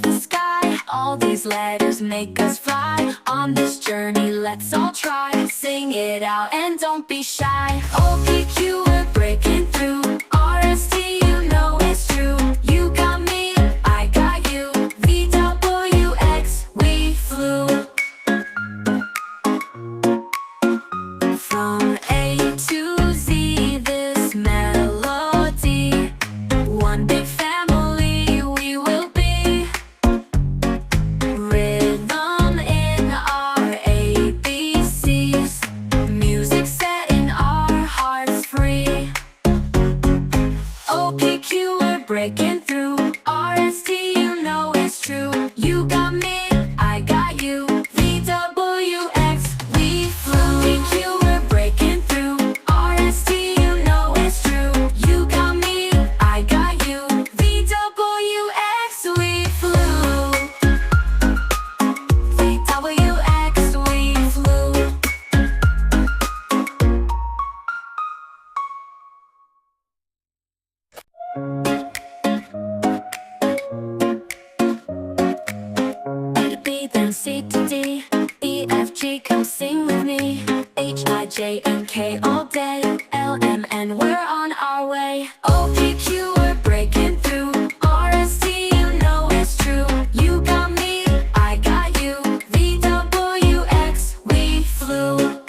reach the sky. All these letters make us fly. On this journey, let's all try. Sing it out and don't be shy. OPQ, we're breaking through. RST, you know it's true. You got me, I got you. VWX, we flew. From A to Z, this melody. One big family we will be. Rhythm in our ABCs. Music setting our hearts free. OPQ, we're breaking through. RST, you know it's true. You got me, I got you. VWX, we flew. OPQ, we're breaking through. RST, you know it's true. You got me, I got you. VWX, we flew. VWX, we flew. A to B, then C to D. E, F, G, come sing with me. H, I, J, and K all day. L, M, N, we're on our way. OPQ, we're breaking through. RST, you know it's true. You got me, I got you. VWX, we flew.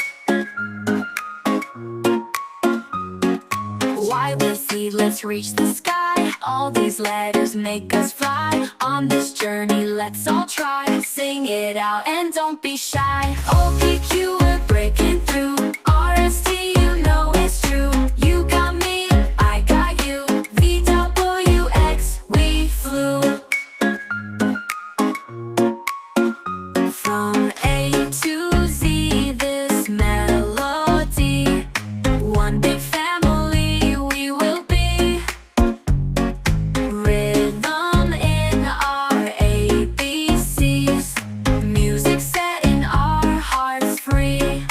Y with Z, let's reach the sky. All these letters make us fly. On this journey, let's all try. Sing it out and don't be shy. OPQ, we're breaking through. RST, you know it's true. You got me, I got you. VWX, we flew. From A to Z, this melody. One big family we will be. Rhythm in our ABCs. Music setting our hearts free.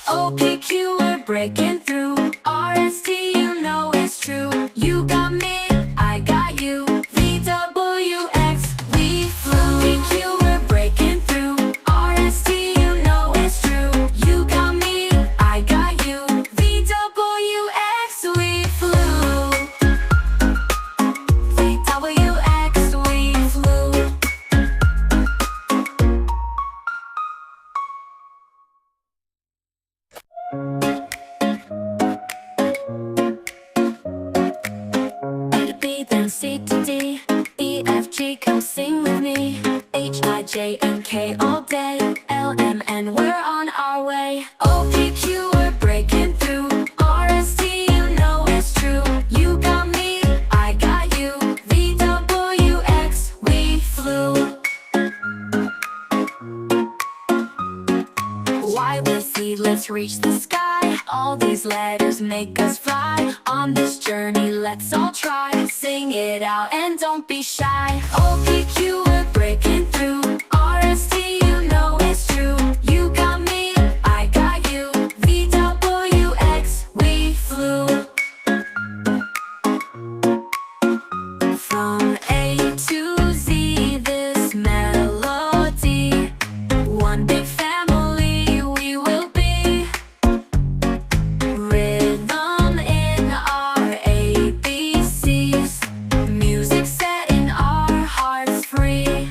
OPQ, we're breaking through. RST, you know it's true. You got me, I got you. VWX, we flew. OPQ, we're breaking through. RST, you know it's true. You got me, I got you. VWX, we flew. VWX, we flew. A to B, then C to D. E, F, G, come sing with me. H, I, J, and K all day. L, M, N, we're on our way. OPQ, we're breaking through. RST, you know it's true. You got me, I got you. VWX, we flew. Y with Z, let's reach the sky. All these letters make us fly. On this journey, let's all try. Sing it out and don't be shy. OPQ, we're breaking through. RST, you know it's true. You got me, I got you. VWX, we flew. From A to Z, this melody. One big family we will be. Rhythm in our ABCs. Music setting our hearts free.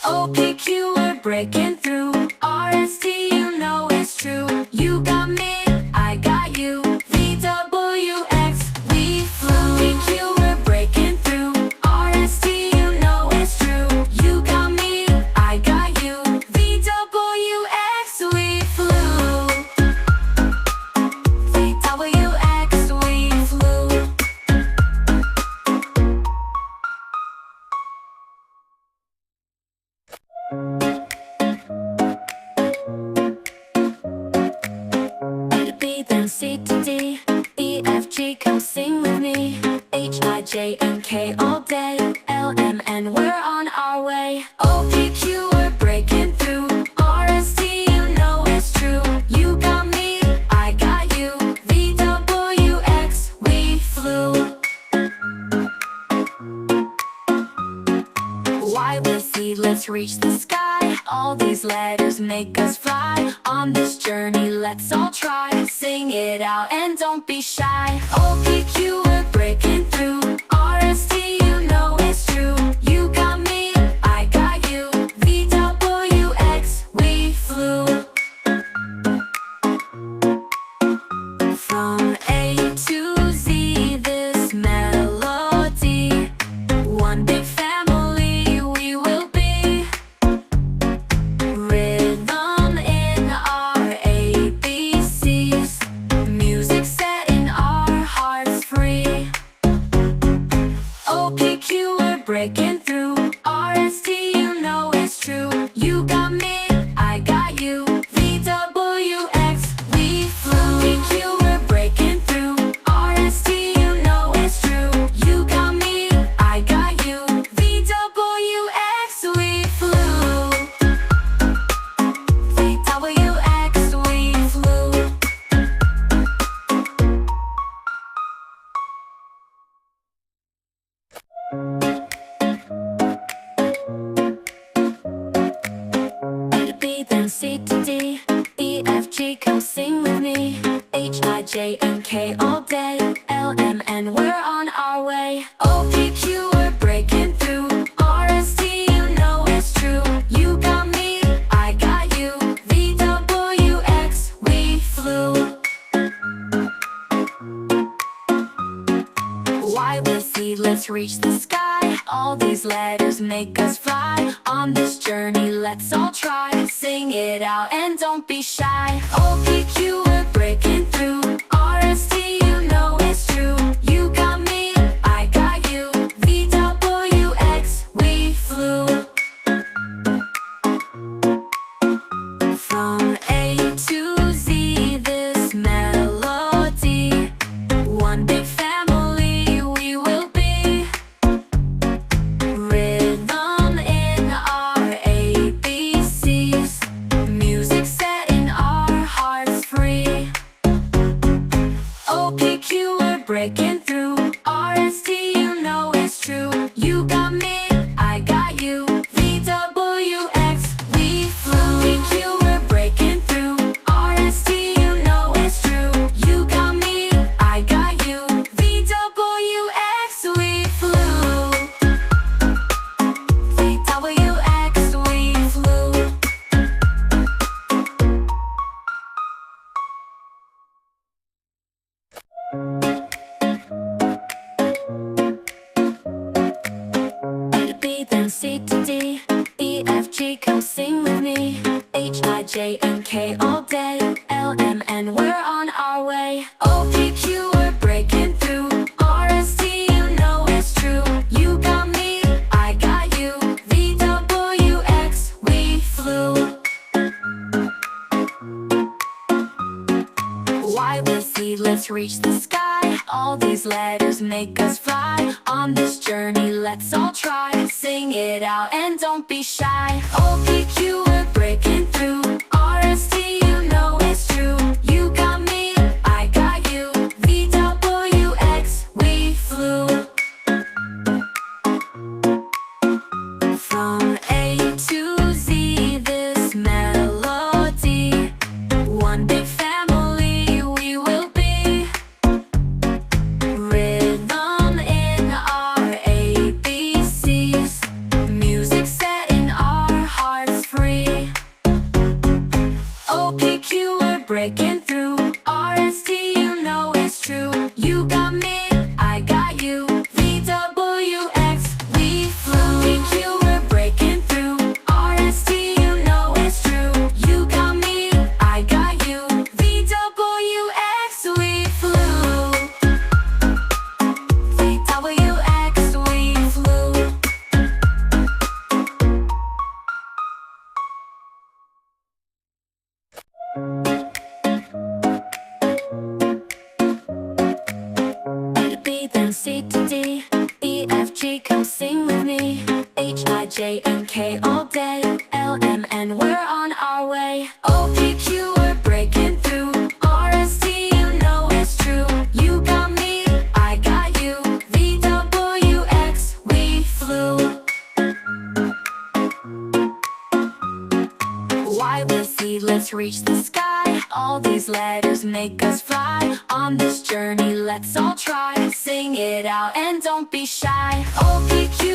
OPQ, we're breaking through. RST, you know it's true. You got me, I got you. VWX, we flew. OPQ, we're breaking through. RST, you know it's true. You got me, I got you. VWX, we flew. VWX, we flew. A to B, then C to D. E, F, G, come sing with me. H, I, J, and K all day. L, M, N, we're on our way. OPQ, we're breaking through. RST, you know it's true. You got me, I got you. VWX, we flew. Y with Z, let's reach the sky. All these letters make us fly. On this journey, let's all try. Sing it out and don't be shy. O P Q, we're breaking through. R S T, you know it's true. You got me, I got you. V W X, we flew. From A to Z, this melody. One big family we will be. Rhythm in our ABCs. Music setting our hearts free. O P Q, we're breaking through. R S T, you know it's true. You got me, I got you. V W X, we flew. PQ, we're breaking through. R S T, you know it's true. You got me, I got you. V W X, we flew. V W X, we flew. B, then C to D, E, F, G, come sing with me. H, I, J, and K all day. L, M, N, we're on our way. O, P, Q, we're breaking through. R, S, T, you know it's true. You got me, I got you. V, W, X, we flew. Y with Z, let's reach the sky. All these letters make us fly. On this journey, let's all try. Sing it out and don't be shy. O P Q, we're breaking through. R S T, you know it's true. You got me, I got you. V W X, we flew. From A to Z, this melody. One big family we will be. Rhythm in our ABCs. Music setting our hearts free. O P Q, we're breaking through. R S T, you know it's true. You got me, I got you. V W X, we flew. PQ, we're breaking through. R S T, you know it's true. You got me, I got you. V W X, we flew. V W X, we flew. B, then C to D, E, F, G, come sing with me. H, I, J, and K all day. L, M, N, we're on our way. O, P, Q, we're breaking through. R, S, T, you know it's true. You got me, I got you. V W X, we flew. Y with Z, let's reach the sky. All these letters make us fly. On this journey, let's all try. Sing it out and don't be shy. O P Q, we're breaking through. R S T, you know it's true. You got me, I got you. V W X, we flew. From A to Z, this melody. One big family we will be. Rhythm in our ABCs. Music setting our hearts free. O P Q, we're breaking through. R S T, you know it's true. You got me, I got you. V W X, we flew. PQ, we're breaking through. R S T, you know it's true. You got me, I got you. V W X, we flew. V W X, we flew. B, then C to D, E, F, G, come sing with me. H, I, J, and K all day. L, M, N, we're on our way. O P Q, we're breaking through. R S T, you know it's true. You got me, I got you. V W X, we flew. to reach the sky. All these letters make us fly. On this journey, let's all try. Sing it out and don't be shy. O, P, Q,